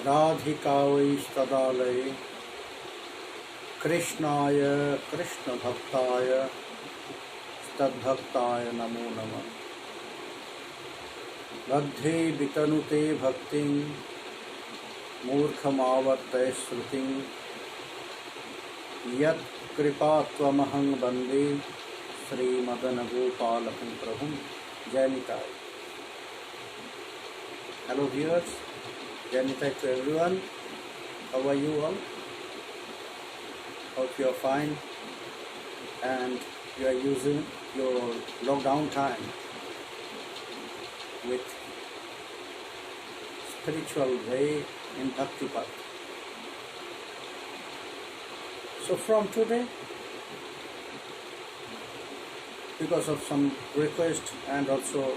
राधिकावैस्तदालये कृष्णाय कृष्णभक्ताय तद्भक्ताय नमो नमः। बद्धे वितनुते भक्तिं मूर्खमावर्तय श्रुतिं यत् कृपात्वमहं वन्दे श्रीमदनगोपालं प्रभुं। जय Nitai. Hello viewers, Jai Nitai to everyone. How are you all? Hope you are fine and you are using your lockdown time with spiritual way in Bhakti Path. So from today, because of some request and also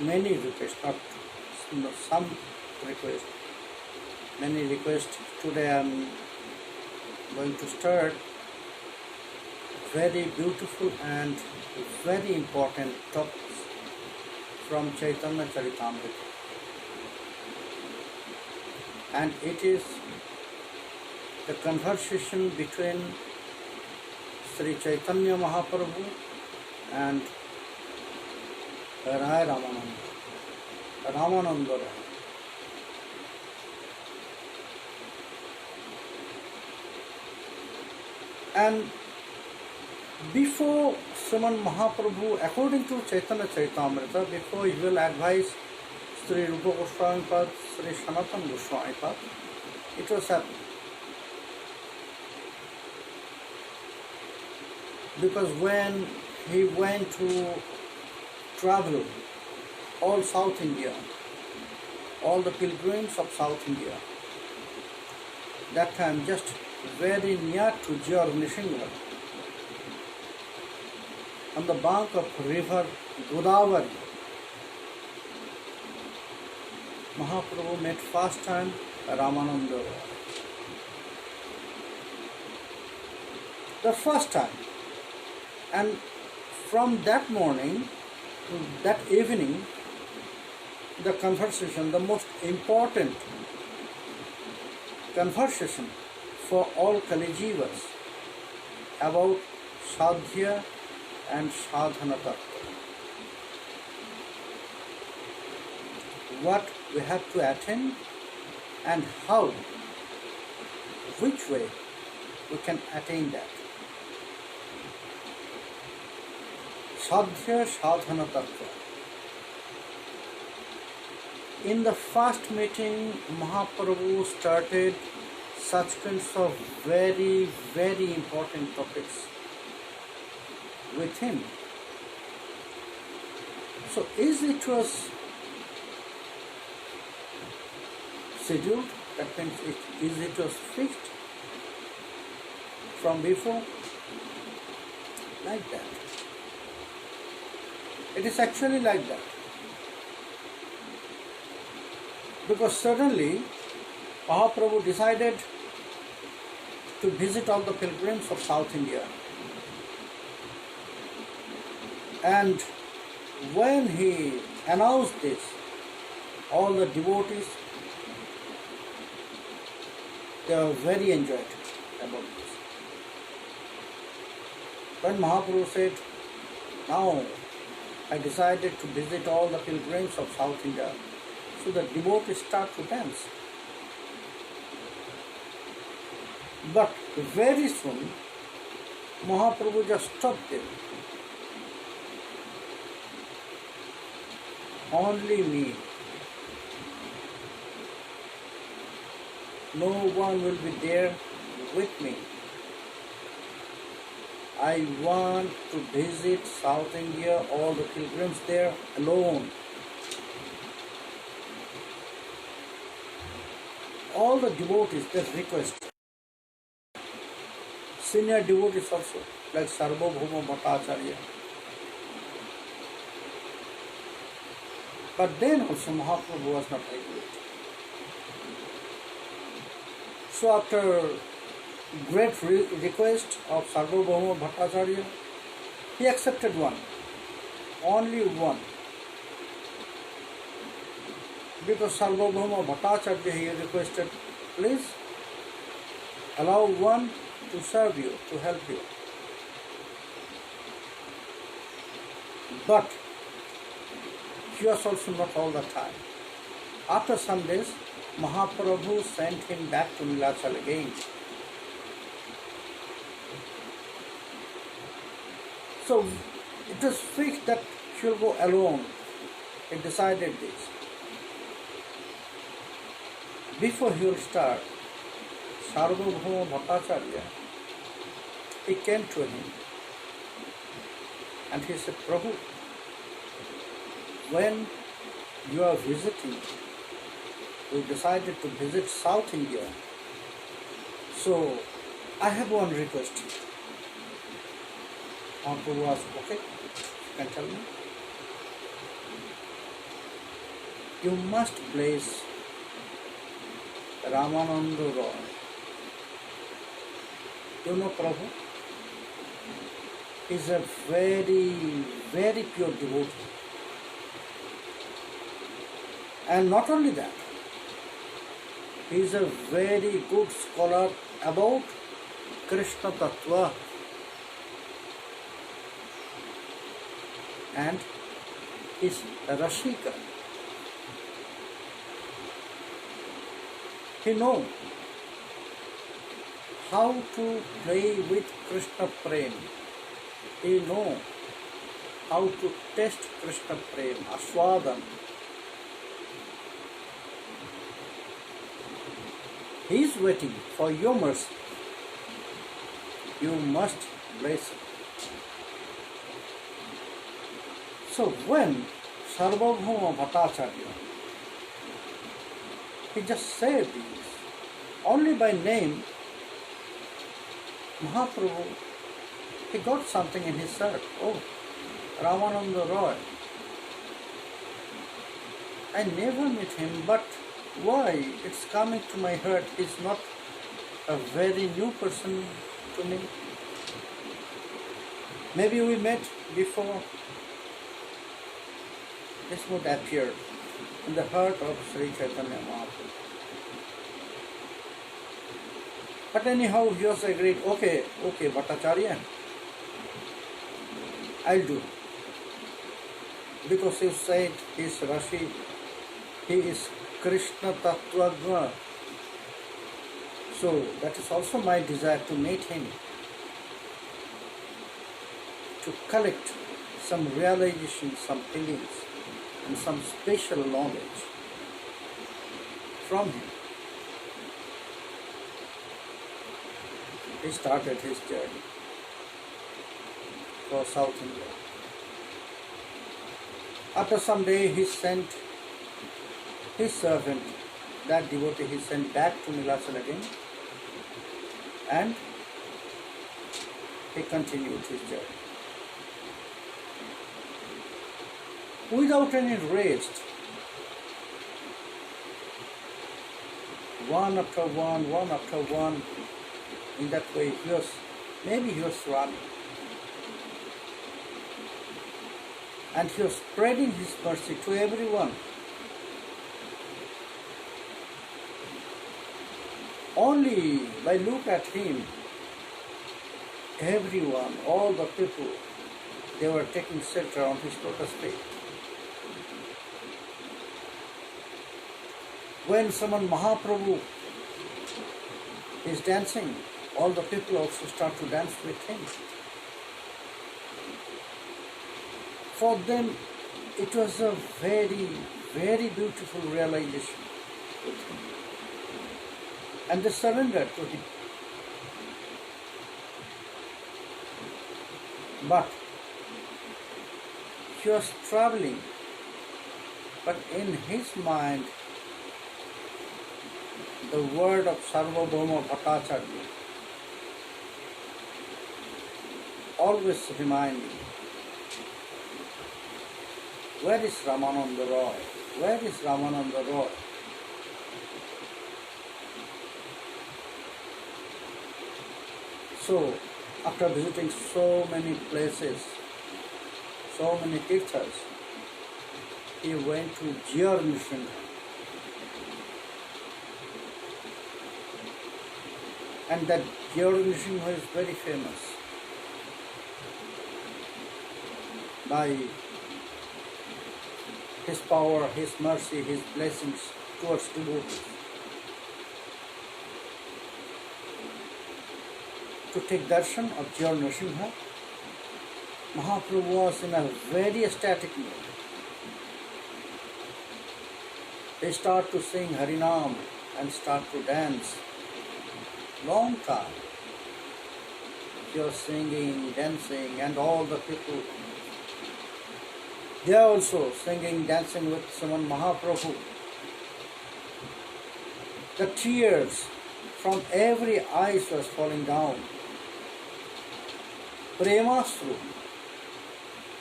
many requests, not some requests, many requests, today I am going to start very beautiful and very important topics from Chaitanya Charitamrita, and it is the conversation between Sri Chaitanya Mahaprabhu and Raya Ramananda Raya. And before Sriman Mahaprabhu, according to Chaitanya Charitamrita, before he will advise Sri Rupa Goswami Pad, Sri Sanatana Goswami Pad, it was happening. Because when he went to travel all South India, all the pilgrims of South India, that time just very near to Jyar on the bank of river Godavari, Mahaprabhu met first time Ramananda. The first time. And from that morning to that evening, the conversation, the most important conversation for all Kalijivas about Sadhya and Sadhana Tattva. What we have to attain and how, which way we can attain that. Sadhya Sadhana Tattva. In the first meeting, Mahaprabhu started such kinds of very, very important topics with him. So is it was scheduled, that means it was fixed from before? Like that. It is actually like that. Because suddenly Mahaprabhu decided to visit all the pilgrims of South India. And when he announced this, all the devotees, they were very enjoyed about this. When Mahaprabhu said, now I decided to visit all the pilgrims of South India, so the devotees start to dance. But very soon, Mahaprabhu just stopped there. Only me. No one will be there with me. I want to visit South India, all the pilgrims there alone. All the devotees, they request. Senior devotees also, like Sarvabhauma Bhattacharya. But then also Mahaprabhu was not able. So after great request of Sarvabhauma Bhattacharya, he accepted one, only one. because Sarvabhauma Bhattacharya, he requested, please allow one to serve you, to help you. But he was also not all the time. After some days, Mahaprabhu sent him back to Nilachal again. So it was fixed that she will go alone. He decided this. Before he will start, Sarvabhauma Bhattacharya, he came to him and he said, Prabhu, when you are visiting, we decided to visit South India. So I have one request. Mahaprabhu asked, okay, you can tell me. You must bless Ramananda Roy. You know Prabhu? He is a very, very pure devotee. And not only that, he is a very good scholar about Krishna Tattva. And is a Rashika. He knows how to play with Krishna Prem. He knows how to test Krishna Prem, Aswadan. He is waiting for your mercy. You must bless him. So when Sarvabhauma Bhattacharya, he just said this, only by name, Mahaprabhu, he got something in his heart. Oh, Ramananda Roy. I never met him, but why? It's coming to my heart. He's not a very new person to me. Maybe we met before. This would appear in the heart of Sri Chaitanya Mahaprabhu. But anyhow, he was agreed, okay, Bhattacharya, I'll do. Because he said he is Rashi, he is Krishna Tattvagna. So that is also my desire to meet him, to collect some realization, some feelings, and some special knowledge from him. He started his journey for South India. After some day, he sent his servant, that devotee, he sent back to Nilachal again, and he continued his journey. Without any rest, one after one, in that way he was running. And he was spreading his mercy to everyone. Only by look at him, everyone, all the people, they were taking shelter on his lotus feet. When someone Mahaprabhu is dancing, all the people also start to dance with him. For them, it was a very, very beautiful realization with him. And they surrendered to him. But he was traveling, but in his mind, the word of Sarvabhauma Bhattacharya always reminding, where is Ramananda Roy? Where is Ramananda Roy? So, after visiting so many places, so many tirthas, he went to Jiyar Mission. And that Nrsimha is very famous by his power, his mercy, his blessings towards devotees. To take darshan of Nrsimha, Mahaprabhu was in a very ecstatic mood. They start to sing Harinam and start to dance. Long time. He was singing, dancing, and all the people, they are also singing, dancing with Sriman Mahaprabhu. The tears from every eyes was falling down. Premastru,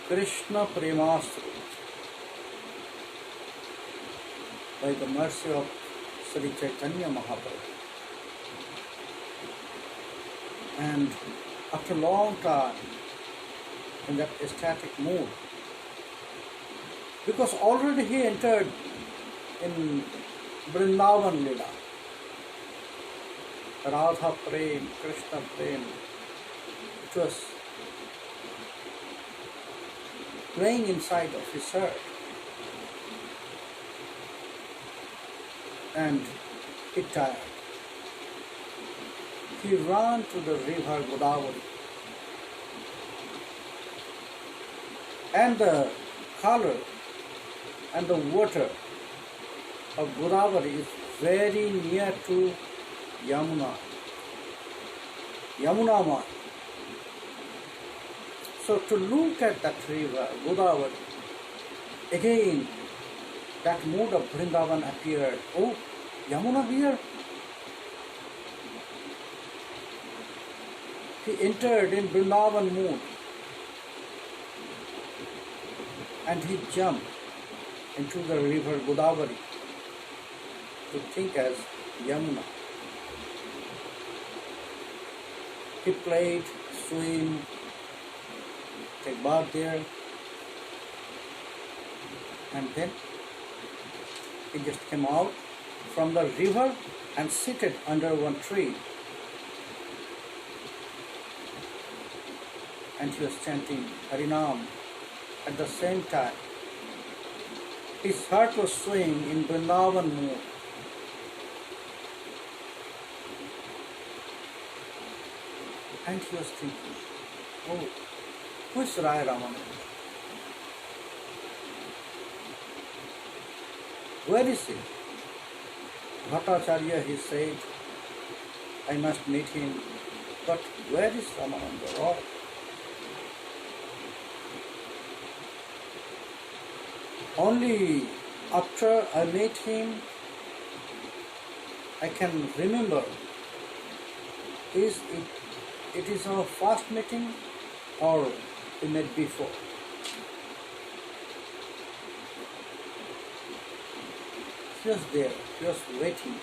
Krishna Premastru, by the mercy of Sri Chaitanya Mahaprabhu. And after a long time, in that ecstatic mood, because already he entered in Vrindavan Lila, Radha Prem, Krishna Prem, it was playing inside of his heart. And he tired. He ran to the river Godavari. And the color and the water of Godavari is very near to Yamuna Maya. So to look at that river, Godavari, again that mood of Vrindavan appeared. Oh, Yamuna here? He entered in Vrindavan mood and he jumped into the river Godavari to think as Yamuna. He played, swim, take bath there, and then he just came out from the river and seated under one tree. And he was chanting Harinam at the same time. His heart was swaying in Vrindavan mood. And he was thinking, oh, who is Raya Ramananda? Where is he? Bhattacharya, he said, I must meet him. But where is Ramananda Roy? Only after I met him, I can remember, it is our first meeting or we met before. He was there, he was waiting.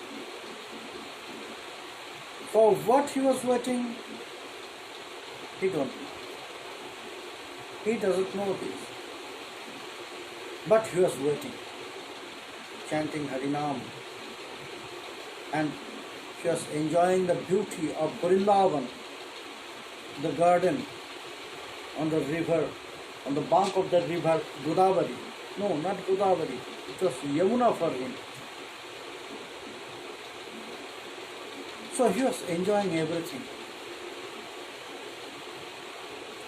For what he was waiting, he don't know. He doesn't know this. But he was waiting, chanting Harinam, and he was enjoying the beauty of Vrindavan, the garden on the river, on the bank of the river Godavari. No, not Godavari, it was Yamuna for him. So he was enjoying everything.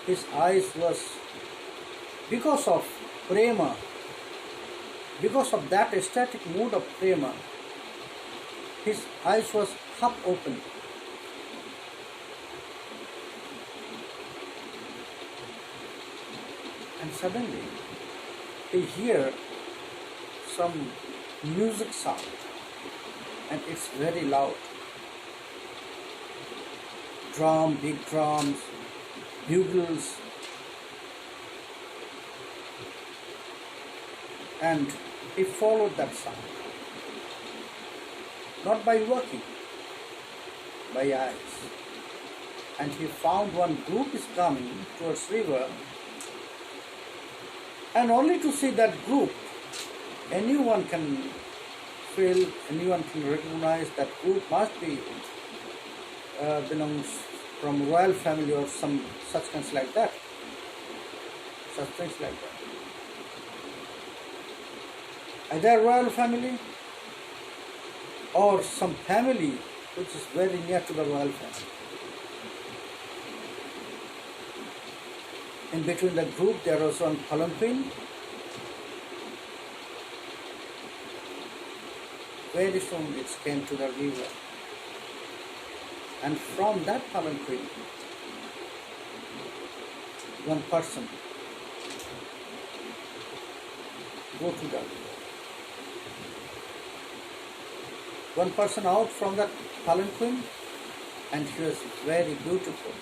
His eyes was, because of prema, because of that ecstatic mood of prema, his eyes was half open. And suddenly he hear some music sound, and it's very loud. Drum, big drums, bugles, and he followed that sound, not by walking, by eyes. And he found one group is coming towards river, and only to see that group, anyone can feel, anyone can recognize that group must be belongs from royal family or some such things like that. Such things like that. Either royal family or some family which is very near to the royal family. In between the group there was one palanquin. Very soon it came to the river. And from that palanquin, one person go to the river. One person out from that palanquin, and she was very beautiful.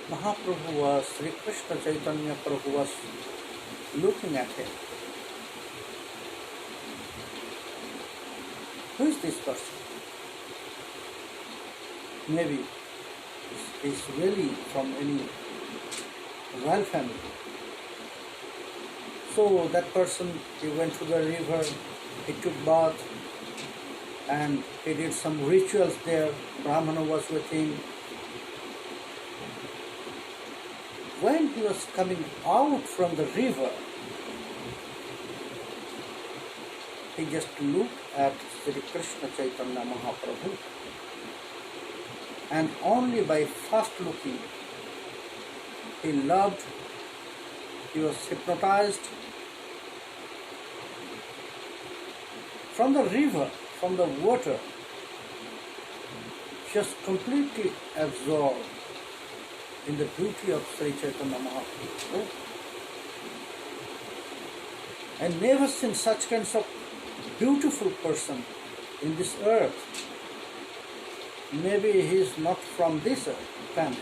Mahaprabhu was, Sri Krishna Chaitanya Prabhu was looking at him. Who is this person? Maybe he's really from any royal family. So that person, he went to the river, he took bath, and he did some rituals there. Brahmana was with him. When he was coming out from the river, he just looked at Sri Krishna Chaitanya Mahaprabhu, and only by first looking, he loved, he was hypnotized. From the river, from the water, just completely absorbed in the beauty of Sri Chaitanya Mahaprabhu. I never seen such kinds of beautiful person in this earth. Maybe he is not from this planet.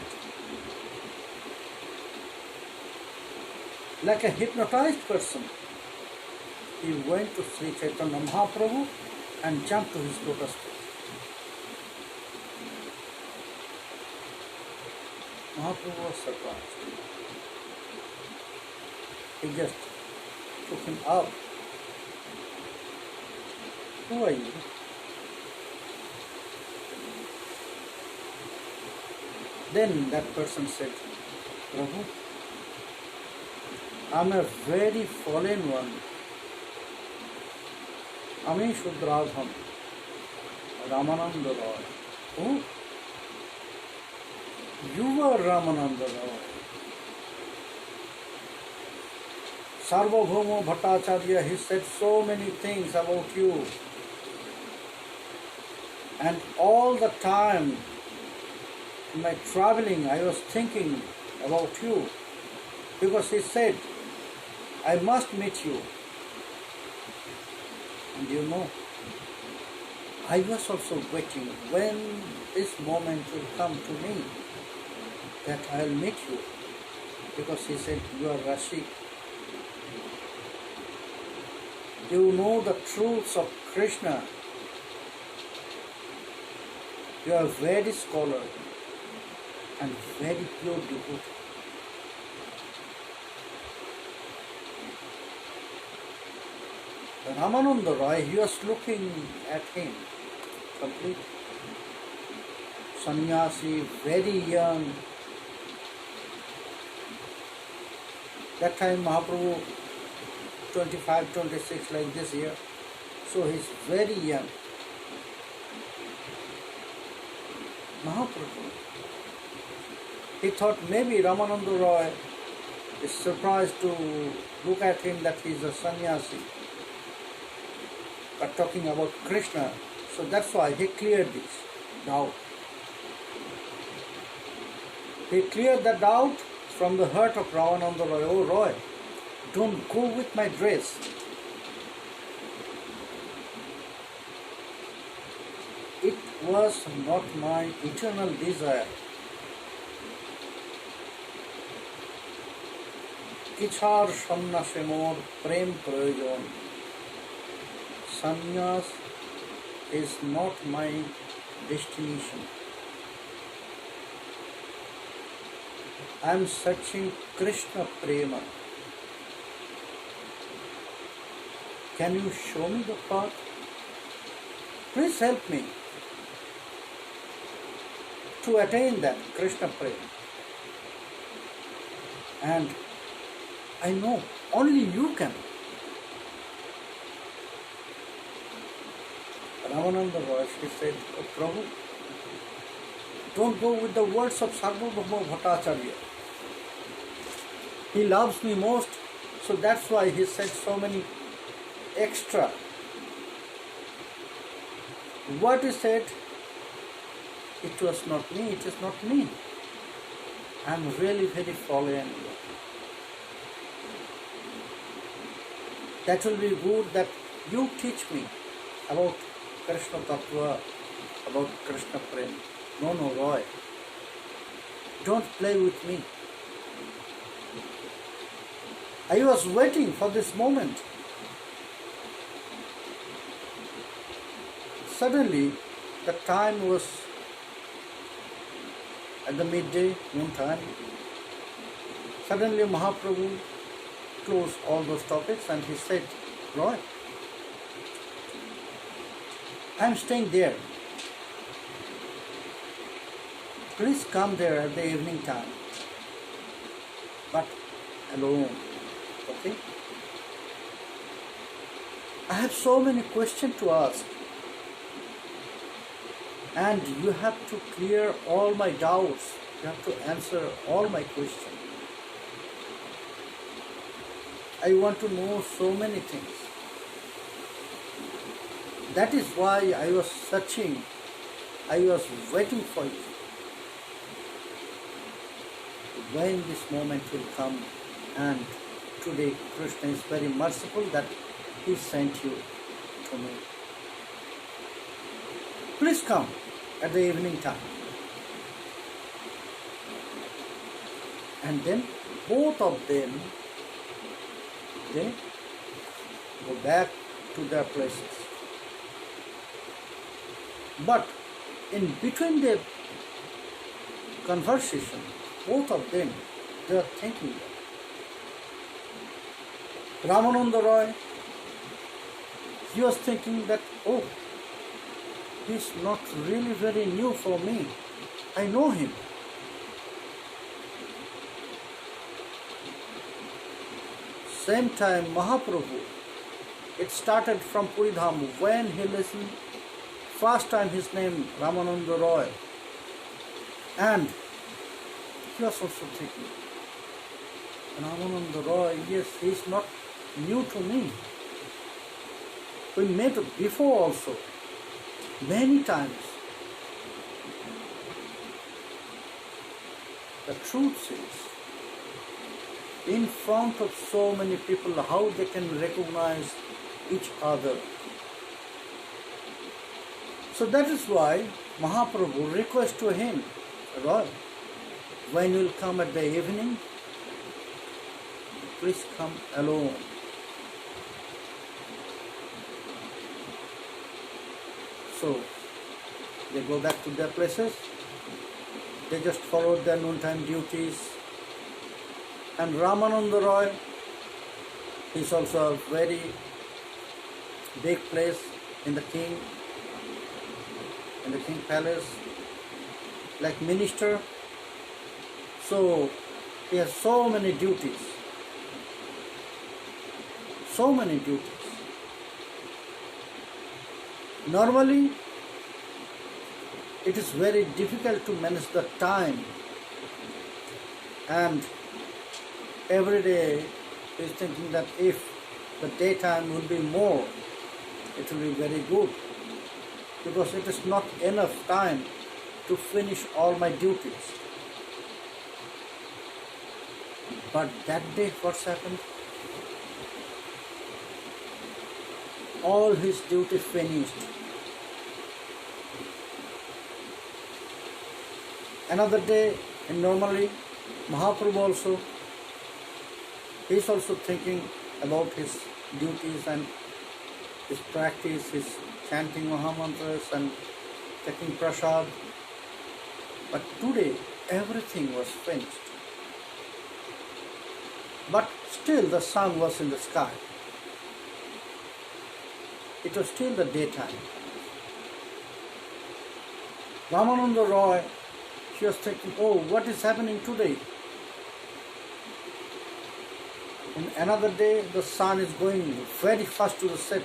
Like a hypnotized person, he went to Sri Chaitanya Mahaprabhu and jumped to his lotus feet. Mahaprabhu was surprised. He just took him up. Who are you? Then that person said, Prabhu, I'm a very fallen one. Ami Shudradham, Ramananda Roy. Oh, you were Ramananda Roy. Sarvabhauma Bhattacharya, he said so many things about you. And all the time in my traveling, I was thinking about you, because he said, I must meet you. And you know, I was also waiting when this moment will come to me, that I will meet you, because he said, you are Rashik. You know the truths of Krishna. You are very scholar and very pure devotee. Ramananda Roy, he was looking at him, complete sannyasi, very young. That time Mahaprabhu 25, 26 like this year. So he's very young. Mahaprabhu, he thought maybe Ramananda Roy is surprised to look at him that he's a sannyasi, but talking about Krishna. So that's why he cleared this doubt. He cleared the doubt from the heart of Ramananda Roy. Oh Roy, don't go with my dress. It was not my eternal desire. Ichar sannase mor prem prayojan. Sannyas is not my destination. I am searching Krishna prema. Can you show me the path? Please help me to attain that Krishna Prem. And I know only you can. Ramananda Roy, she said, "Oh Prabhu, don't go with the words of Sarvabhauma Bhattacharya. He loves me most, so that's why he said so many extra. What he said, it was not me, it is not me. I am really very fallen. That will be good that you teach me about Krishna Tattva, about Krishna Prem. No, Roy. Don't play with me. I was waiting for this moment. Suddenly, the time was at the midday, noon time. Suddenly, Mahaprabhu closed all those topics and he said, Roy, I am staying there. Please come there at the evening time, but alone. Okay? I have so many questions to ask, and you have to clear all my doubts. You have to answer all my questions. I want to know so many things. That is why I was searching. I was waiting for you. When this moment will come, and today Krishna is very merciful that he sent you to me. Please come at the evening time. And then both of them, they go back to their places. But in between their conversation, both of them, they are thinking that Ramananda Roy, he was thinking that, oh, he's not really very new for me. I know him. Same time, Mahaprabhu, it started from Puridham when he listened first time his name Ramananda Roy, and he was also thinking, Ramananda Roy, yes, he is not new to me. We met before also, many times. The truth is, in front of so many people, how they can recognize each other. So that is why Mahaprabhu requests to him, Roy, when you will come at the evening, please come alone. So they go back to their places. They just followed their noontime duties. And Ramananda Roy is also a very big place in the king palace, like minister. So he has so many duties. So many duties. Normally, it is very difficult to manage the time, and every day he is thinking that if the daytime will be more, it will be very good, because it is not enough time to finish all my duties. But that day, what's happened? All his duties finished. Another day, and normally Mahaprabhu also, he is also thinking about his duties and his practice, his chanting Mahamantras and taking prasad. But today, everything was finished. But still the sun was in the sky. It was still the daytime. Ramananda Roy, she was thinking, oh, what is happening today? In another day, the sun is going very fast to the set.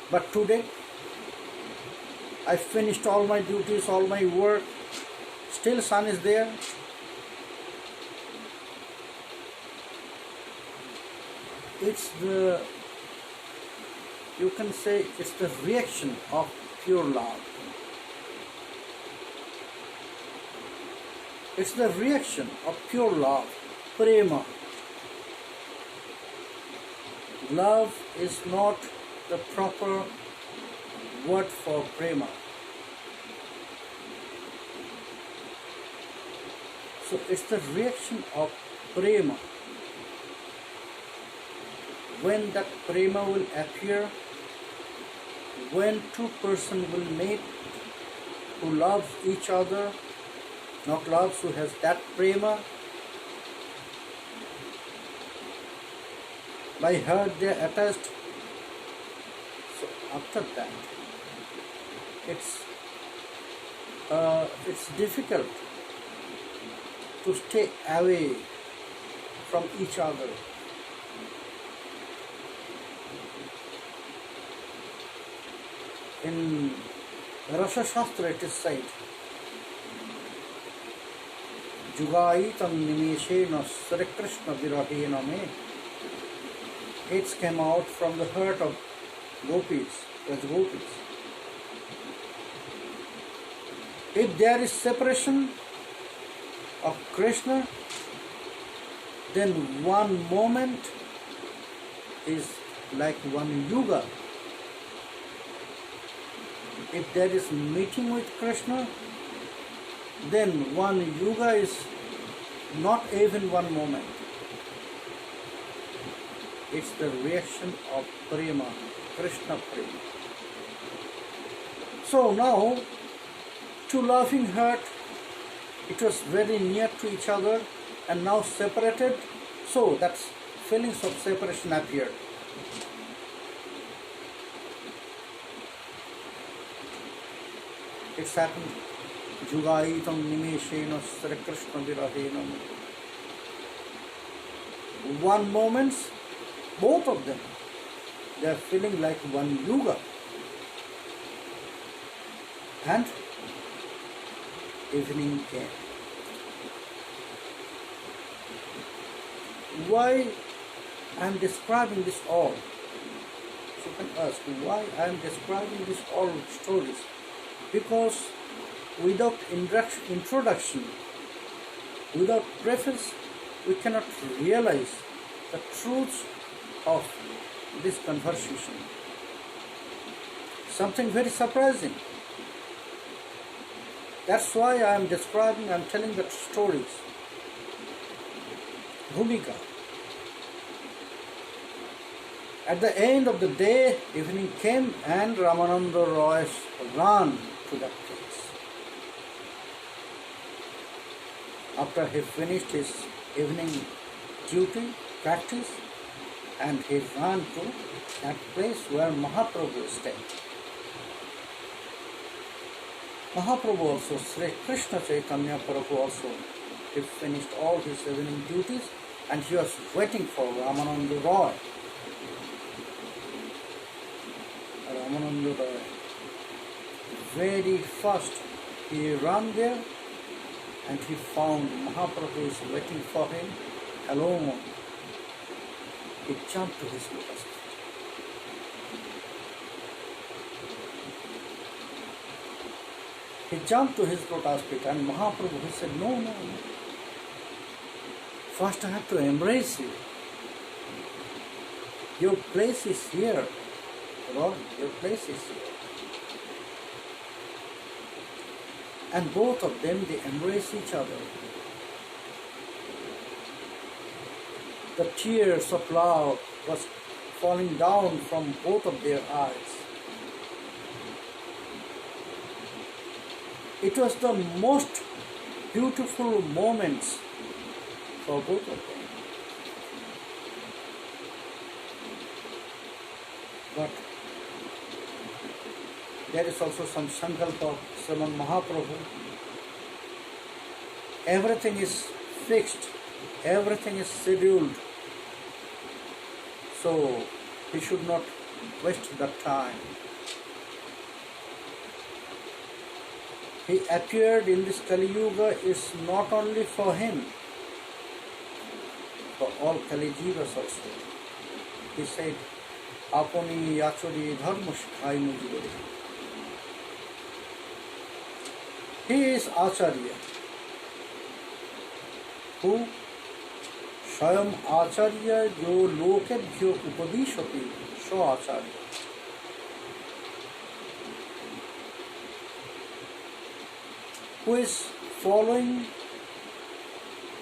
But today, I finished all my duties, all my work. Still sun is there. It's the, you can say, it's the reaction of pure love. It's the reaction of pure love, prema. Love is not the proper word for prema. So it's the reaction of prema. When that prema will appear, when two persons will meet who love each other, not loves, who has that prema, by heart they are attached. So after that, it's difficult to stay away from each other. In Rasa Shastra it is said, Jugaitam nimeshena Sri Krishna virahena me. It came out from the heart of gopis, as gopis. If there is separation of Krishna, then one moment is like one yuga. If there is meeting with Krishna, then one yuga is not even one moment. It's the reaction of prema, Krishna prema. So now, two loving heart, it was very near to each other and now separated, so that feelings of separation appeared. It's happened. Jugaitam nimeshena Sri Krishna virahena. One moment, both of them, they are feeling like one yuga. And evening came. Why I am describing this all? So you can ask why I am describing this all stories. Because without introduction, without preface, we cannot realize the truth of this conversation. Something very surprising. That's why I am describing, I am telling the stories. Bhumika. At the end of the day, evening came and Ramananda Roy ran to that place. After he finished his evening duty, practice, and he ran to that place where Mahaprabhu stayed. Mahaprabhu also, Sri Krishna Chaitanya Prabhu also, he finished all his evening duties and he was waiting for Ramananda Roy. Ramananda Roy. Very first he ran there and he found Mahaprabhu is waiting for him alone. He jumped to his lotus feet. He jumped to his lotus feet and Mahaprabhu, he said, no, no, no. First I have to embrace you. Your place is here, Lord, your place is here. And both of them, they embrace each other. The tears of love was falling down from both of their eyes. It was the most beautiful moments for both of them. But There is also some sankalpa of Sriman Mahaprabhu. Everything is fixed, everything is scheduled. So he should not waste that time. He appeared in this Kali Yuga is not only for him, for all Kali Jivas also. He said, Apani yachori dharma shikhai mujibari. He is Acharya, who स्वयं आचार्य जो लोकेभ्यो उपदिशति सो आचार्य. Who is following,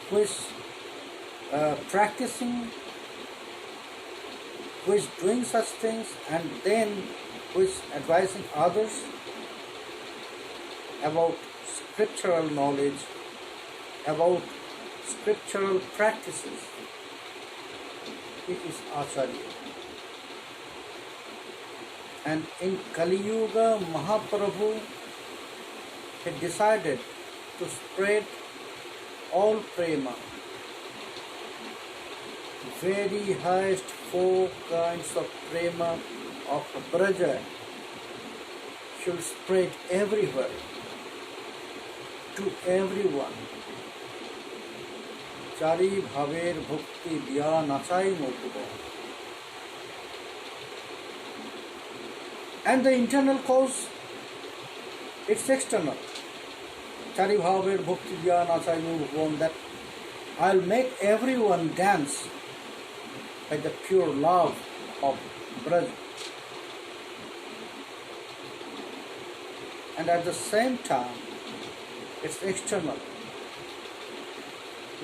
who is practicing, who is doing such things, and then who is advising others about scriptural knowledge, about scriptural practices. He is Acharya. And in Kali Yuga, Mahaprabhu had decided to spread all prema, very highest 4 kinds of prema of Braja should spread everywhere, to everyone. Chari bhaver bhakti diya nachai mokubo. And the internal cause, it's external. Chari bhaver bhakti diya nachai mokubo, that I'll make everyone dance by the pure love of Braj. And at the same time, it's external.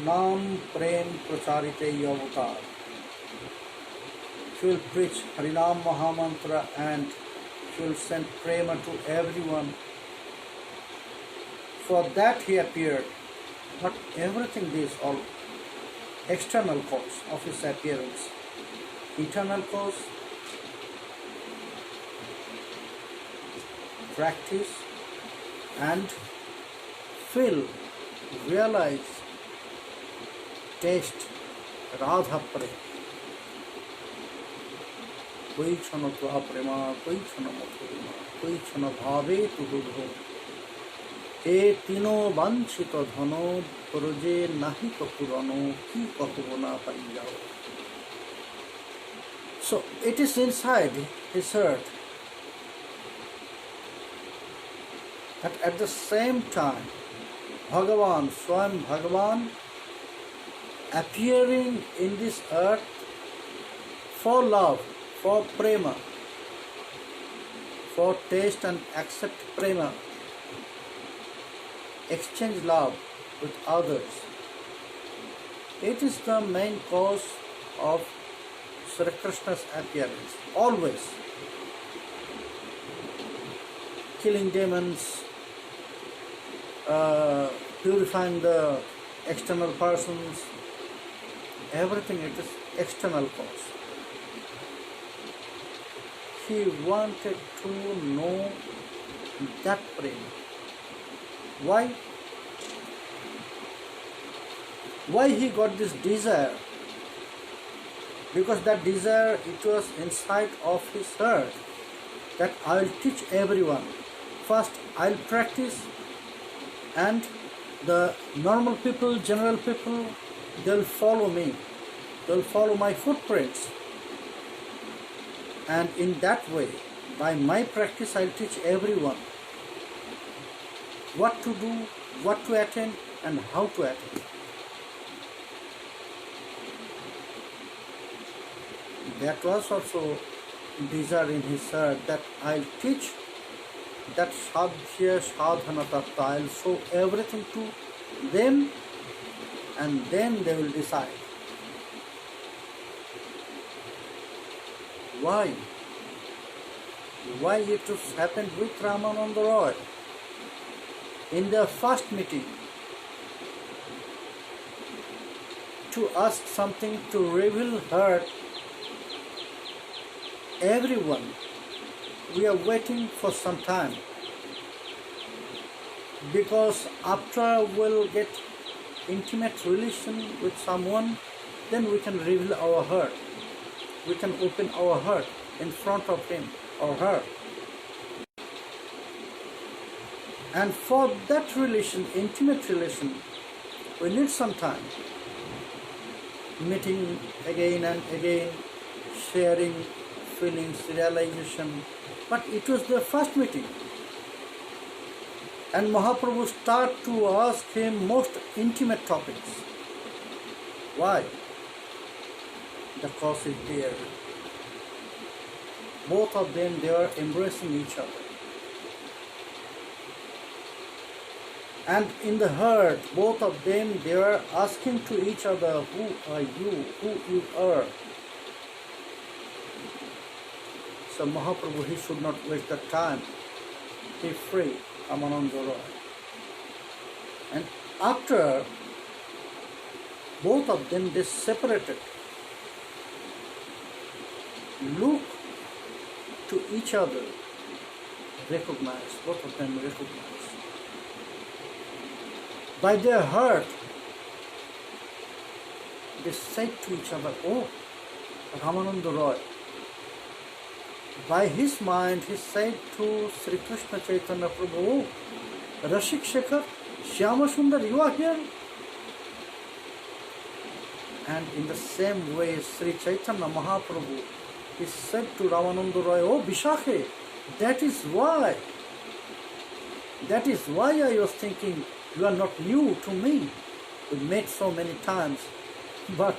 Nam Prem Pracharite Yavatar. She will preach Harinam Mahamantra and she will send prema to everyone. For that he appeared. But everything is all external cause of his appearance. Internal cause, practice and feel, realize, taste Radha Prem. Koi chana tva prema, koi chana mathurima, koi chana bhave tu budho. E tino vanchito dhano, proje nahi kapurano, ki kapurana parijao. So it is inside his heart. But at the same time, Bhagavan, Swam Bhagavan, appearing in this earth for love, for prema, for taste and accept prema, exchange love with others. It is the main cause of Sri Krishna's appearance, always. Killing demons, purifying the external persons, everything it is external cause. He wanted to know that prema. Why? Why he got this desire? Because that desire, it was inside of his heart, that I will teach everyone. First, I will practice, and the normal people, general people, they will follow me. They will follow my footprints. And in that way, by my practice, I will teach everyone what to do, what to attend, and how to attend. That was also desire in his heart, that I'll teach that sadhya sadhana tattva. I'll show everything to them, and then they will decide. Why? Why it has happened with Ramananda Roy? In their first meeting, to ask something to reveal her, everyone we are waiting for some time, because after we'll get intimate relation with someone, then we can reveal our heart. We can open our heart in front of him or her. And for that relation, intimate relation, we need some time. Meeting again and again, sharing feelings, realization. But it was the first meeting. And Mahaprabhu started to ask him most intimate topics. Why? The cause is there. Both of them, they are embracing each other. And in the heart, both of them, they are asking to each other, who are you? Who you are? So Mahaprabhu, he should not waste the time. He freed Ramananda. And after both of them, they separated. Look to each other, recognize, both of them recognize. By their heart, they said to each other, oh, Ramananda Roy. By his mind, he said to Sri Krishna Chaitanya Prabhu, oh, Rashik Shekhar, Shyama Sundar, you are here. And in the same way, Sri Chaitanya Mahaprabhu, he said to Ramananda Roy, oh, Vishakhe, that is why I was thinking, you are not new to me. We met so many times, but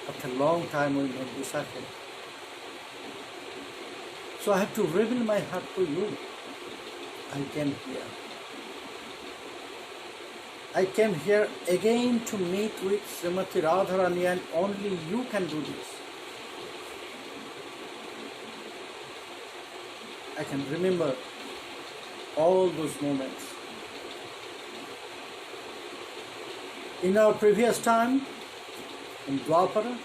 after a long time we met Vishakhe. So I have to reveal my heart to you. I came here. I came here again to meet with Srimati Radharani, and only you can do this. I can remember all those moments. In our previous time, in Dwapara,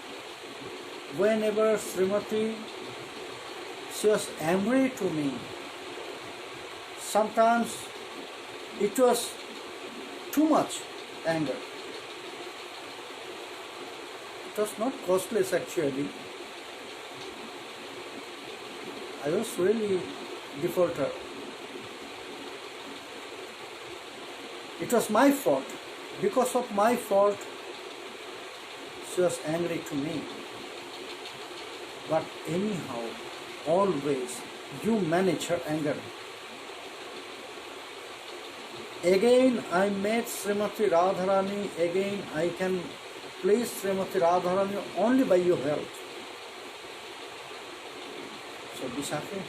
whenever Srimati, she was angry to me, sometimes it was too much anger. It was not causeless actually. I was really defaulter. It was my fault. Because of my fault, she was angry to me. But anyhow, always you manage her anger. Again I met Srimati Radharani, again I can please Srimati Radharani only by your help. So Vishakhe,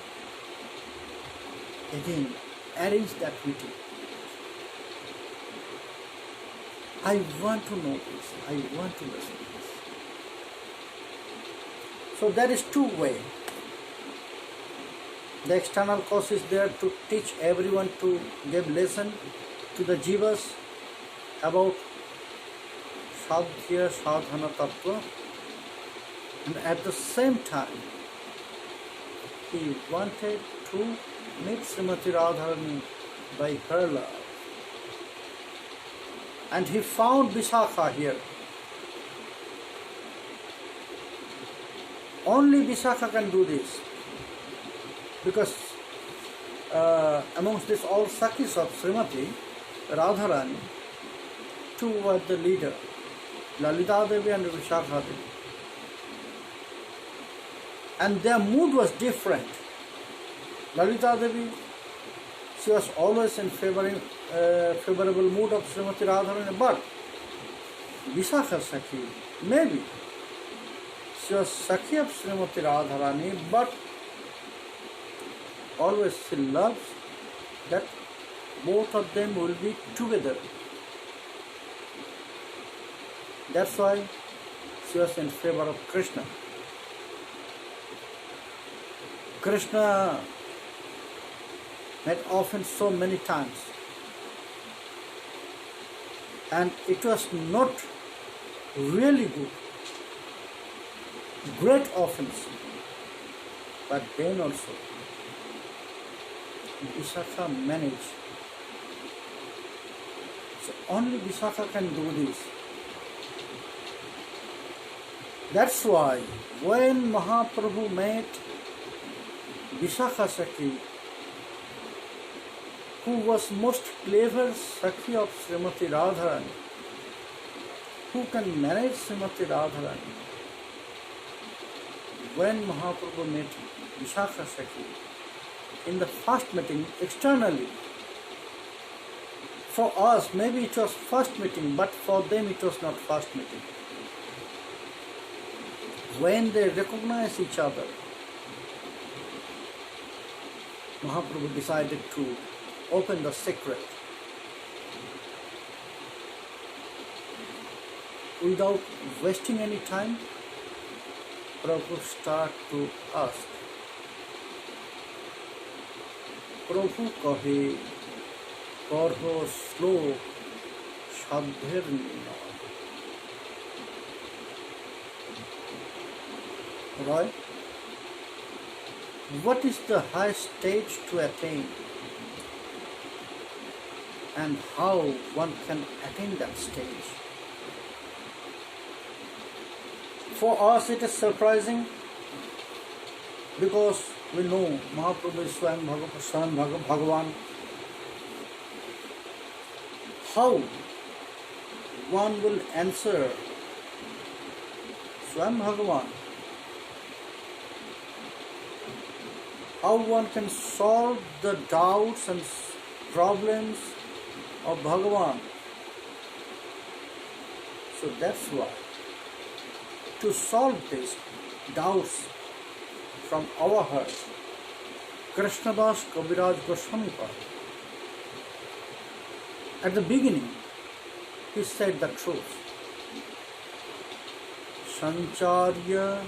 again arrange that meeting. I want to know this. I want to listen to this. So there is two ways. The external cause is there to teach everyone to give lesson to the jivas about sadhya sadhana tattva, and at the same time he wanted to meet Srimati Radharani by her love. And he found Vishakha here. Only Vishakha can do this. Because amongst this all Sakhis of Srimati Radharani, two were the leader, Lalita Devi and Vishakha Devi. And their mood was different. Lalita Devi, she was always in favorable mood of Srimati Radharani, but Vishakha Sakhi, maybe she was Sakhi of Srimati Radharani, but always she loves that both of them will be together. That's why she was in favor of Krishna. Krishna met often so many times, and it was not really good, great offense, but then also Vishakha manage. So only Vishakha can do this. That's why when Mahaprabhu met Vishakha Sakhi, who was most clever Sakhi of Srimati Radharani, who can manage Srimati Radharani, when Mahaprabhu met Vishakha Sakhi, in the first meeting externally, for us maybe it was first meeting, but for them it was not first meeting. When they recognize each other, Mahaprabhu decided to open the secret. Without wasting any time, Prabhu start to ask. Prabhu kahe karho slow shadher nina. Right? What is the highest stage to attain? And how one can attain that stage? For us it is surprising because we know Mahaprabhu is Swayam Bhagavan. How one will answer Swayam Bhagavan? How one can solve the doubts and problems of Bhagavan? So that's why, to solve these doubts from our heart, Krishnadas Kaviraj Goswami, at the beginning, he said the truth. Sancharya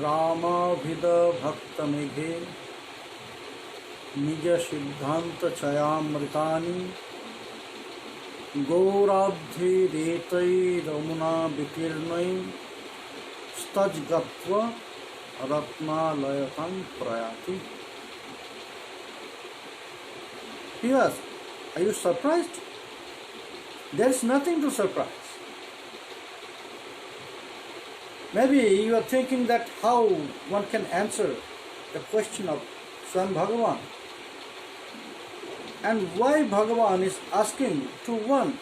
Rama Vida Bhakta Meghe Nija Siddhanta Chayamritani Gaurabdhi Retai Ramuna Vikirnai Stajgatva Ratna Layakam Prayati. He asked, are you surprised? There is nothing to surprise. Maybe you are thinking that how one can answer the question of Swam Bhagavan. And why Bhagavan is asking to one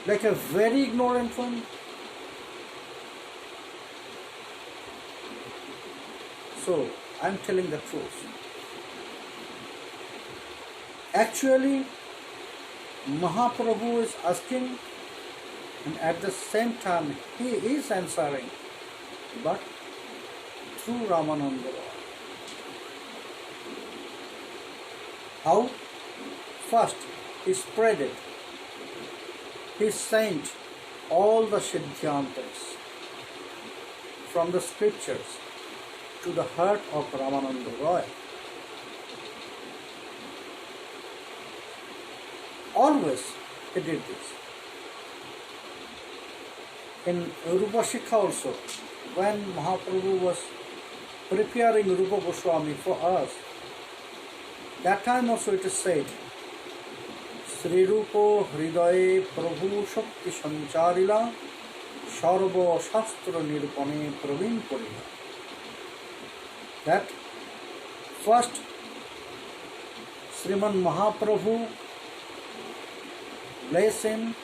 like a very ignorant one? So, I am telling the truth. Actually, Mahaprabhu is asking, and at the same time he is answering, but through Ramananda. How? First, he spread it. He sent all the Siddhantas from the scriptures to the heart of Ramananda Raya. Always he did this. In Rupa Shikha also, when Mahaprabhu was preparing Rupa Goswami for us, that time also it is said, Sri Rupo Hridaye Prabhu Shakti Sancharila Sarva Shastra Nirupane Praveen Purila. That first Sriman Mahaprabhu bless him,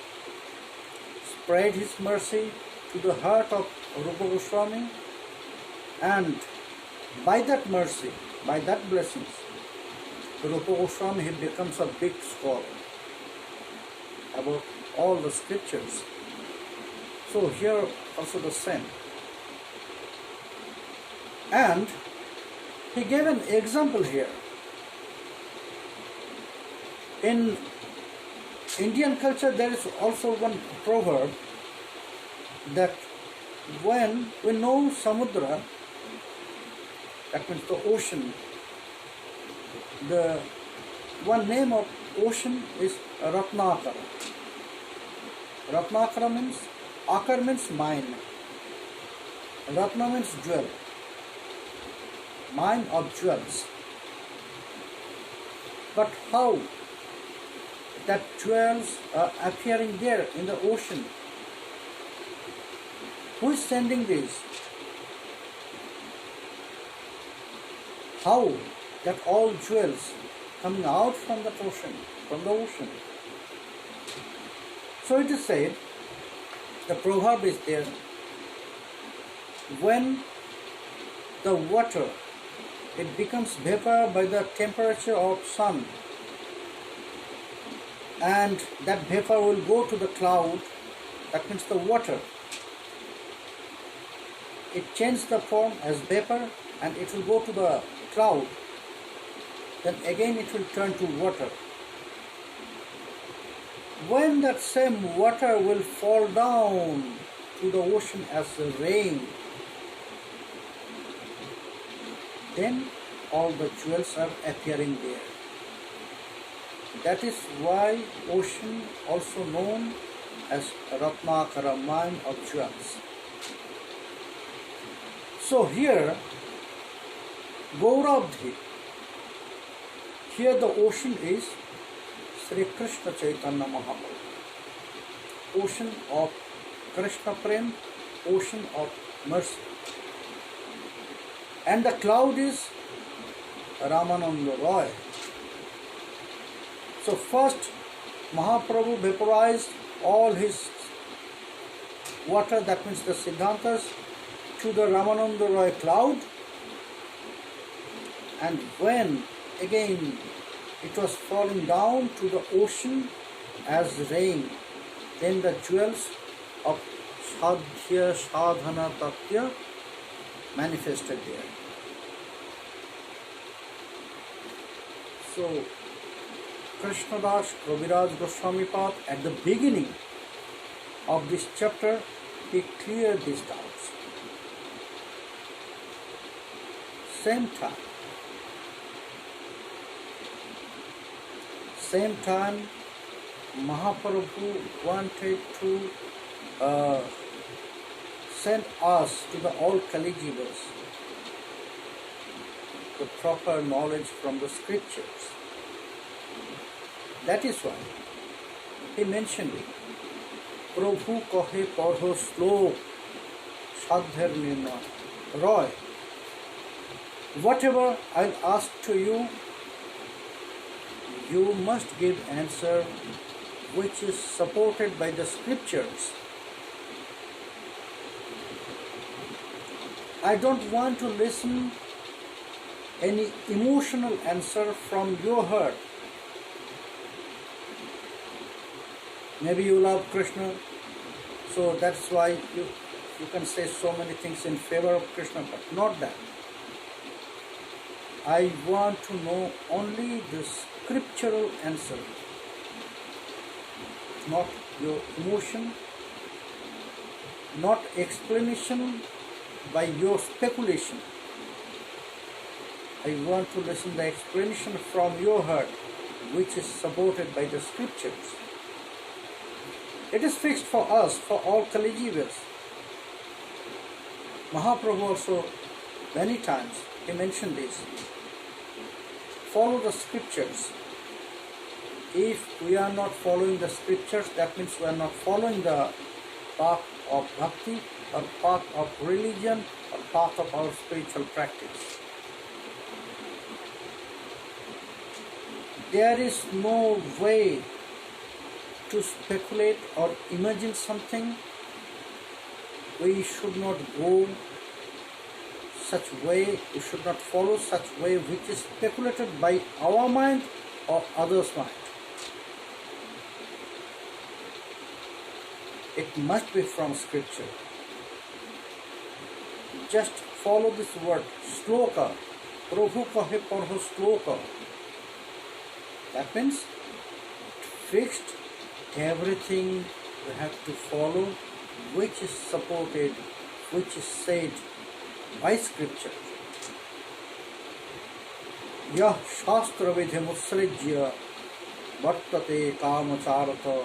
spread his mercy to the heart of Rupa Goswami, and by that mercy, by that blessings, Rupa Goswami he becomes a big scholar about all the scriptures. So here also the same. And he gave an example here. In Indian culture there is also one proverb that when we know Samudra, that means the ocean, the one name of ocean is Ratnakara. Ratnakara means, Akar means mine. Ratna means jewel. Mine of jewels. But how that jewels are appearing there in the ocean? Who is sending these? How that all jewels coming out from the ocean? So it is said, the proverb is there, when the water, it becomes vapor by the temperature of sun, and that vapor will go to the cloud, that means the water. It changes the form as vapor and it will go to the cloud. Then again it will turn to water. When that same water will fall down to the ocean as rain, then all the jewels are appearing there. That is why ocean also known as Ratnakara, mine of jewels. So here, Gauravdhi, here the ocean is Sri Krishna Chaitanya Mahaprabhu, ocean of Krishna Prem, ocean of mercy. And the cloud is Ramananda Raya. So first Mahaprabhu vaporized all his water, that means the Siddhantas, to the Ramananda Roy cloud, and when again it was falling down to the ocean as rain, then the jewels of Sadhya Sadhana Tatya manifested there. So Krishnadas Kaviraj Goswami Pad, at the beginning of this chapter, he cleared these doubts. Same time, Mahaprabhu wanted to send us to the all Kali Jivas the proper knowledge from the scriptures. That is why he mentioned it. Prabhu kahe padho slok sadhyar nirna Roy. Whatever I'll ask to you, you must give answer which is supported by the scriptures. I don't want to listen any emotional answer from your heart. Maybe you love Krishna, so that's why you can say so many things in favor of Krishna, but not that. I want to know only the scriptural answer, not your emotion, not explanation by your speculation. I want to listen the explanation from your heart, which is supported by the scriptures. It is fixed for us, for all Kali Jivas. Mahaprabhu also many times he mentioned this. Follow the scriptures. If we are not following the scriptures, that means we are not following the path of bhakti, or path of religion, or path of our spiritual practice. There is no way to speculate or imagine something. We should not go such way, we should not follow such way which is speculated by our mind or others' mind. It must be from scripture. Just follow this word, sloka, Prabhu kahe padho sloka. That means fixed everything we have to follow which is supported, which is said by scripture. Yah shastra vidhi musrajya vartate kamacharata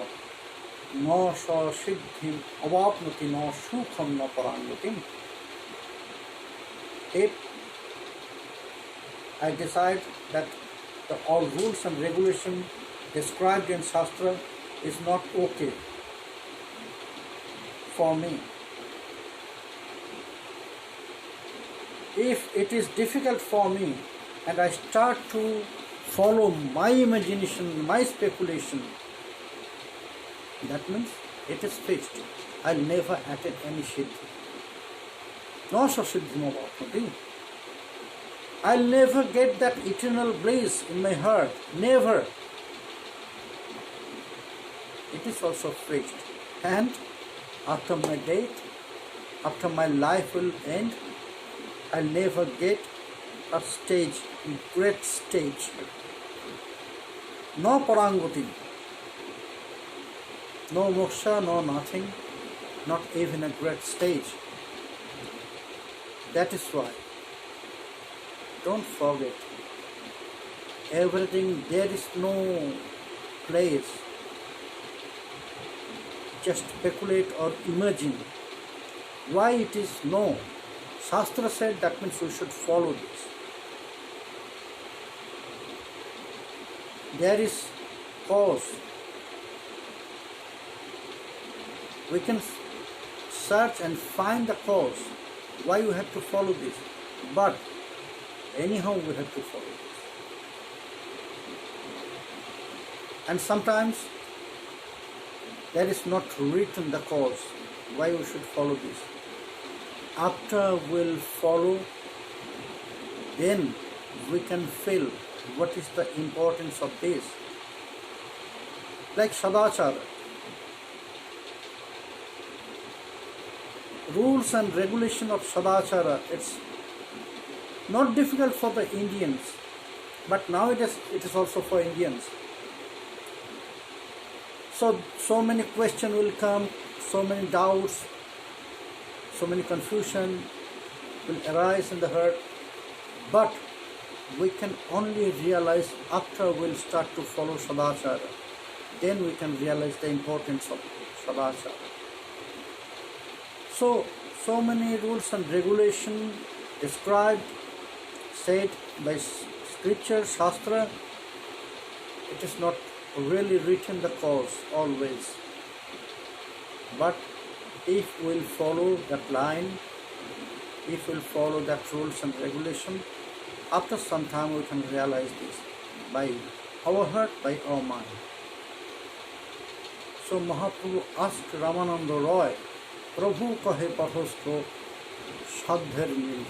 na sa siddhim avapnati na sukham na parangatim. If I decide that the all rules and regulation described in Shastra is not okay for me. If it is difficult for me and I start to follow my imagination, my speculation, that means it is fixed. I'll never attain any siddhi. No siddhi bhakti. I'll never get that eternal bliss in my heart. Never. It is also fixed. And after my death, after my life will end, I'll never get a stage, a great stage. No parangati, no moksha, no nothing, not even a great stage. That is why, don't forget, everything, there is no place. Just speculate or imagine. Why it is no? Shastra said, that means we should follow this. There is cause. We can search and find the cause why you have to follow this. But anyhow we have to follow this. And sometimes there is not written the cause why we should follow this. After we'll follow, then we can feel what is the importance of this. Like Sadachara. Rules and regulation of Sadachara, it's not difficult for the Indians, but nowadays it is also for Indians. So many questions will come, so many doubts, so many confusion will arise in the heart, but we can only realize after we'll start to follow Sadachara. Then we can realize the importance of Sadachara. So many rules and regulations described, said by scripture, Shastra, it is not really written the cause always. But if we'll follow that line, if we'll follow that rules and regulation, after some time we can realize this by our heart, by our mind. So Mahaprabhu asked Ramananda Roy, Prabhu kahe pathosko sadhyar mil.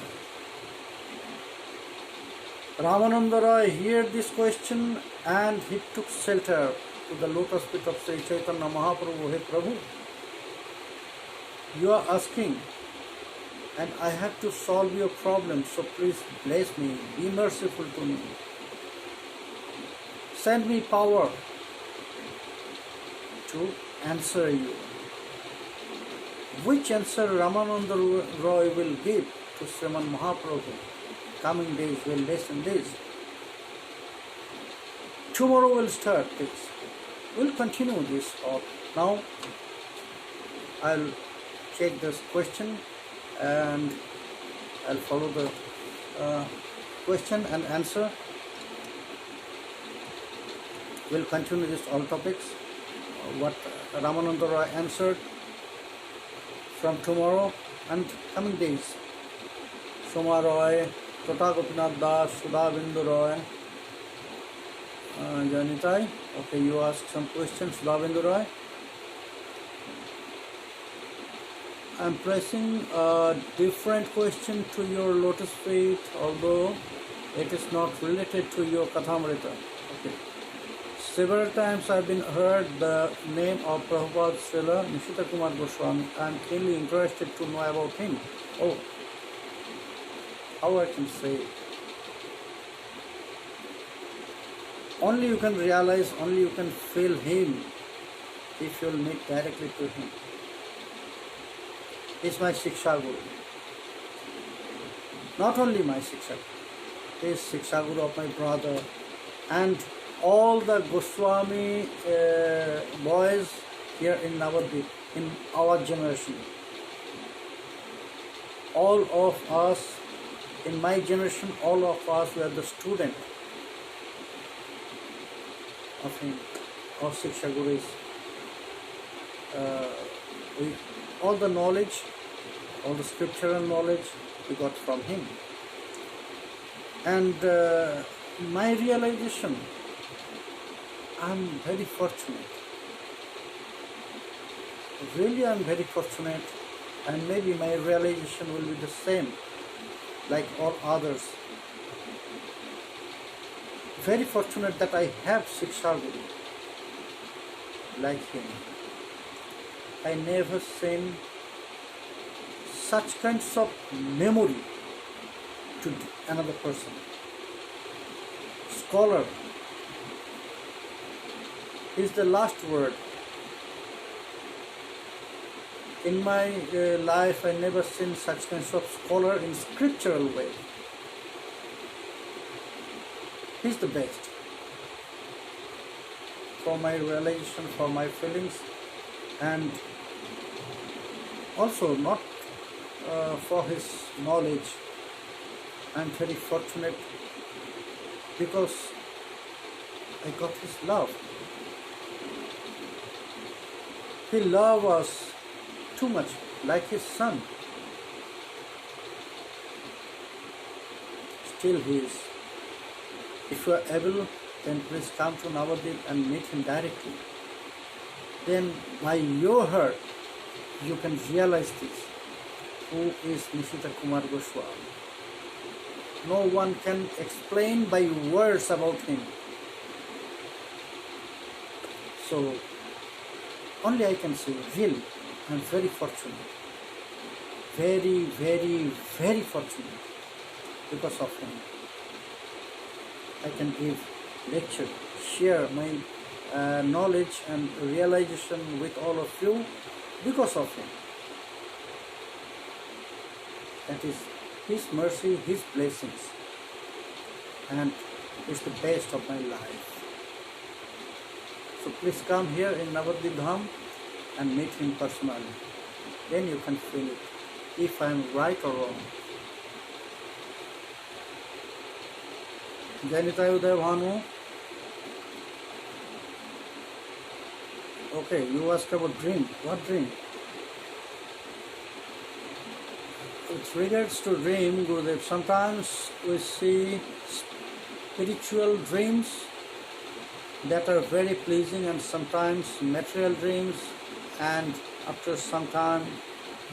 Ramananda Roy heard this question and he took shelter to the lotus feet of Sri Chaitanya Mahaprabhu. Hey Prabhu, you are asking and I have to solve your problem, so please bless me, be merciful to me. Send me power to answer you. Which answer Ramananda Roy will give to Sriman Mahaprabhu? Coming days will listen this. Tomorrow we'll start this. We'll continue this. Or now I'll check this question and I'll follow the question and answer. We'll continue this all topics. What Ramananda Roy answered from tomorrow and coming days. Soma Roy, Tota Gopinath Das, Sudha Bindu Roy, Janitai. Okay, you ask some questions, Sudha Bindu Roy. I'm pressing a different question to your lotus feet, although it is not related to your Kathamrita. Okay. Several times I've been heard the name of Prabhupada Srila Nishita Kumar Goswami. I'm keenly interested to know about him. Oh, how I can say it? Only you can realize, only you can feel him if you'll meet directly to him. He's my Shiksha Guru. Not only my Shiksha Guru, he is Shiksha Guru of my brother and all the Goswami boys here in Navadvip, in our generation. All of us, in my generation, all of us were the student of him, or Shiksha Gurus. We, all the knowledge, all the scriptural knowledge we got from him. And my realization, I'm very fortunate. Really, I'm very fortunate, and maybe my realization will be the same like all others. Very fortunate that I have Shiksha Guru like him. I never seen such kinds of memory to another person. Scholar is the last word. In my life, I never seen such kinds of scholar in scriptural way. He's the best. For my realization, for my feelings, and also not for his knowledge. I'm very fortunate because I got his love. He loved us too much, like his son. Still he is. If you are able, then please come to Navadvip and meet him directly. Then by your heart, you can realize this. Who is Nishita Kumar Goswami? No one can explain by words about him. So, only I can say, really, I'm very fortunate. Very, very, very fortunate because of him. I can give lecture, share my knowledge and realization with all of you because of him. That is his mercy, his blessings, and it's the best of my life. So please come here in Navadvip Dham and meet him personally. Then you can feel it, if I am right or wrong. Janitay Uday Bhanu. Okay, you asked about dream. What dream? With regards to dream, Gurudev, sometimes we see spiritual dreams that are very pleasing, and sometimes material dreams, and after some time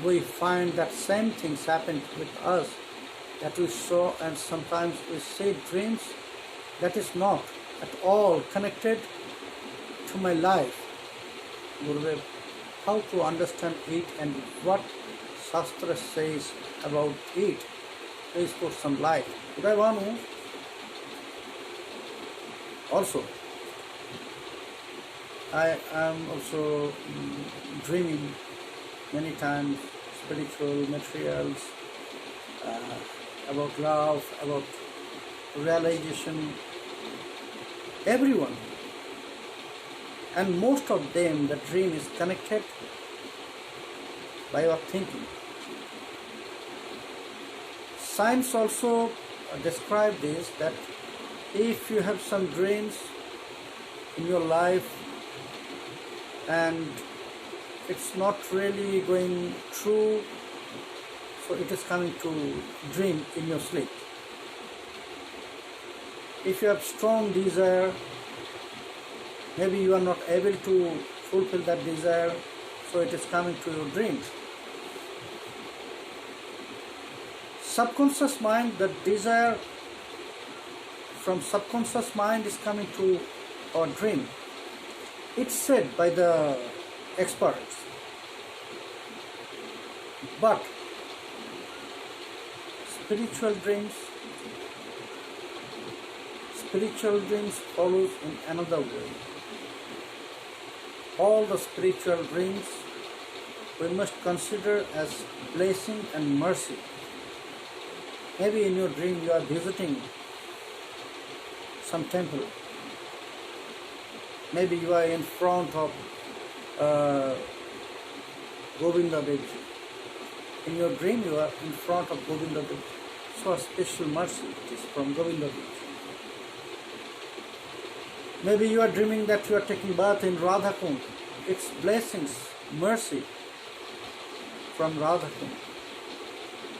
we find that same things happened with us that we saw, and sometimes we see dreams that is not at all connected to my life. Gurudev, how to understand it and what Shastra says about it? Please put some light. Udayavanu, also, I am also dreaming many times spiritual materials, about love, about realization, everyone. And most of them, the dream is connected by your thinking. Science also describe this, that if you have some dreams in your life and it's not really going true, so it is coming to dream in your sleep. If you have strong desire, maybe you are not able to fulfill that desire, so it is coming to your dreams. Subconscious mind, the desire from subconscious mind is coming to our dream. It's said by the experts. But spiritual dreams follows in another way. All the spiritual dreams we must consider as blessing and mercy. Maybe in your dream you are visiting some temple. Maybe you are in front of Govinda Devi. In your dream you are in front of Govinda Devi. So a special mercy it is from Govinda Devi. Maybe you are dreaming that you are taking bath in Radha Kund. It's blessings, mercy from Radha Kund.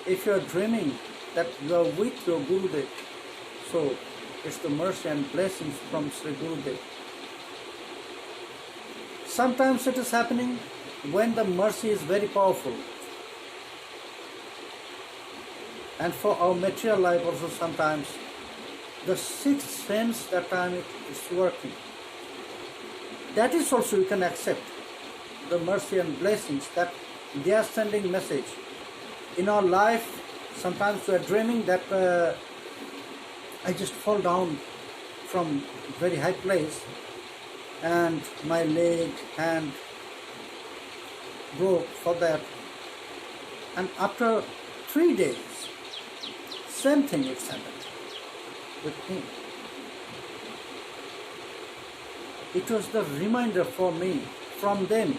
If you are dreaming that you are with your Gurudev, so it's the mercy and blessings from Sri Gurudev. Sometimes it is happening when the mercy is very powerful. And for our material life also sometimes the sixth sense that time it is working. That is also you can accept the mercy and blessings that they are sending message. In our life, sometimes we are dreaming that I just fall down from very high place and my leg, hand broke for that. And after 3 days, same thing it's happened with me. It was the reminder for me from them.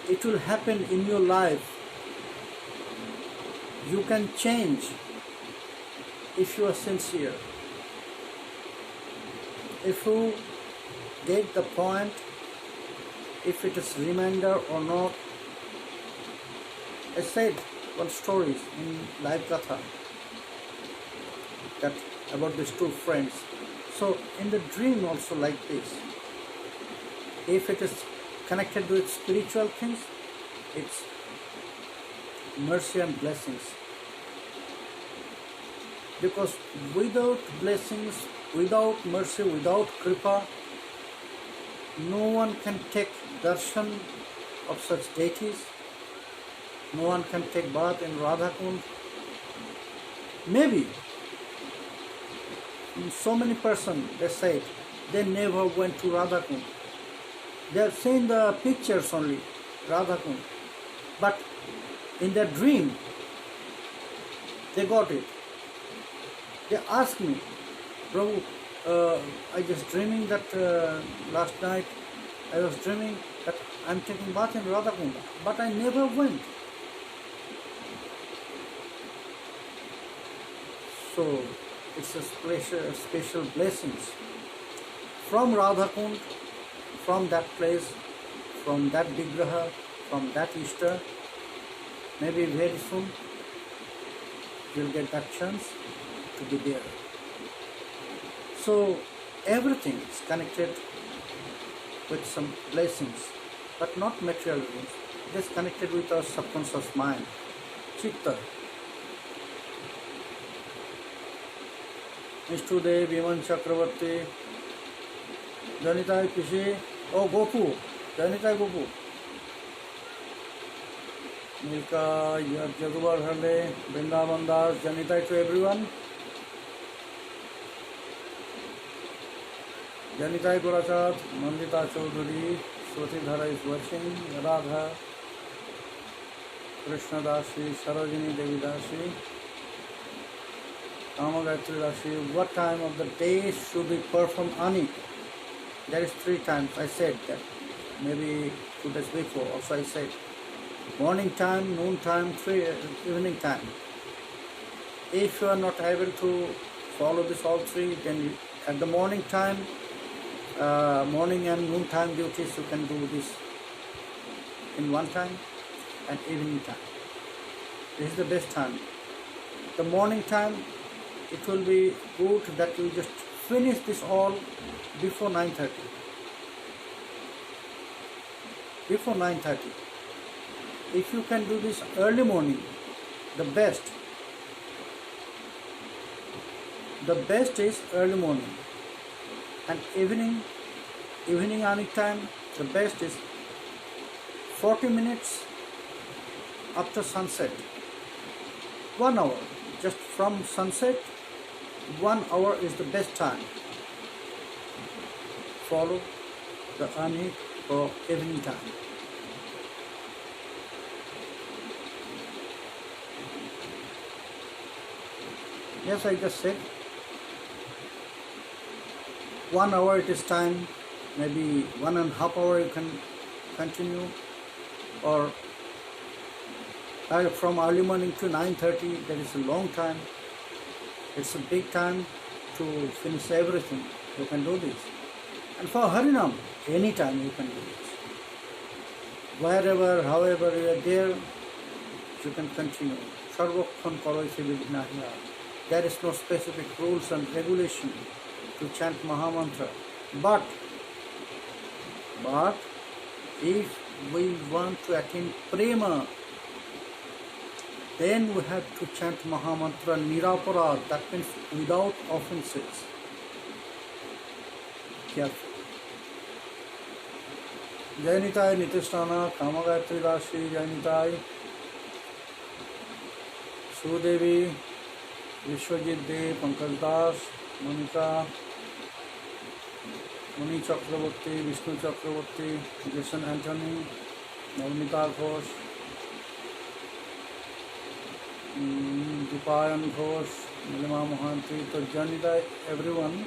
It will happen in your life. You can change if you are sincere. If you get the point, if it is reminder or not. I said one story in Live Katha that about these two friends. So in the dream also like this. If it is connected with spiritual things, it's mercy and blessings. Because without blessings, without mercy, without kripa, no one can take darshan of such deities. No one can take bath in Radha Kund. Maybe so many persons, they say, they never went to Radha Kund. They have seen the pictures only, Radha Kund. But in their dream, they got it. They asked me, Prabhu, I just dreaming that last night, I was dreaming that I'm taking bath in Radha Kund, but I never went. So it's a special blessings from Radha Kund, from that place, from that Vigraha, from that Ishta. Maybe very soon you'll get that chance to be there. So everything is connected with some blessings, but not material things. It is connected with our subconscious mind, Chitta. Ishtudev, Viman Chakravarti, Janitai Pishi, oh Gopu, Janitai Gopu. Milka, Jagubar Hale, Vrindavan Das, Janitai to everyone. Janitai Gorachat, Mandita Chaudhuri, Swati Dhara is watching, Radha, Krishna Dasi, Sarojini Devi Dasi. Amagayatri Rashi, what time of the day should we perform Ani? There is 3 times. I said that. Maybe 2 days before also I said. Morning time, noon time, evening time. If you are not able to follow this all 3, then at the morning time, morning and noon time duties, you can do this in one time and evening time. This is the best time. The morning time, it will be good that you just finish this all before 9:30. Before 9:30. If you can do this early morning, the best. The best is early morning. And evening any time, the best is 40 minutes after sunset. 1 hour. Just from sunset, 1 hour is the best time. Follow the Ani for evening time. Yes, I just said 1 hour it is time, maybe 1.5 hours you can continue, or from early morning to 9:30, that is a long time. It's a big time to finish everything, you can do this. And for Harinam, anytime you can do this. Wherever, however you are there, you can continue. Sarvakhan karoise vidhinahiya. There is no specific rules and regulation to chant Mahamantra. But if we want to attain prema, then we have to chant Mahamantra niraparad, that means without offenses. Careful. Jainitai Nitishtana, Kamagayatri Rashi, Jainitai, Sudevi, Vishwajit De, Pankaj Das, Monika, Muni Chakraborty, Vishnu Chakraborty, Jason Anthony, Navnita Ghosh, Dipayan Ghosh, Nilima Mohanty, to Jainitai, everyone.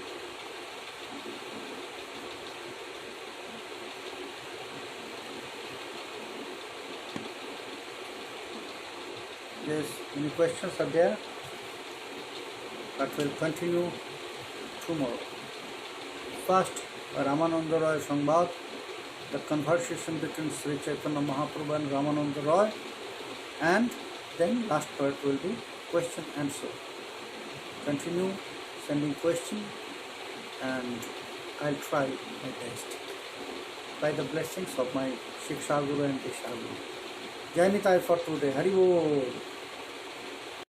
Yes, any questions are there? That will continue tomorrow. First, Ramananda Roy Samvad, the conversation between Sri Chaitanya Mahaprabhu and Ramananda Roy, and then last part will be question answer. Continue sending question and I'll try my best. By the blessings of my Shiksha Guru and Disha Guru. Jai Nitai for today. Hari Bol.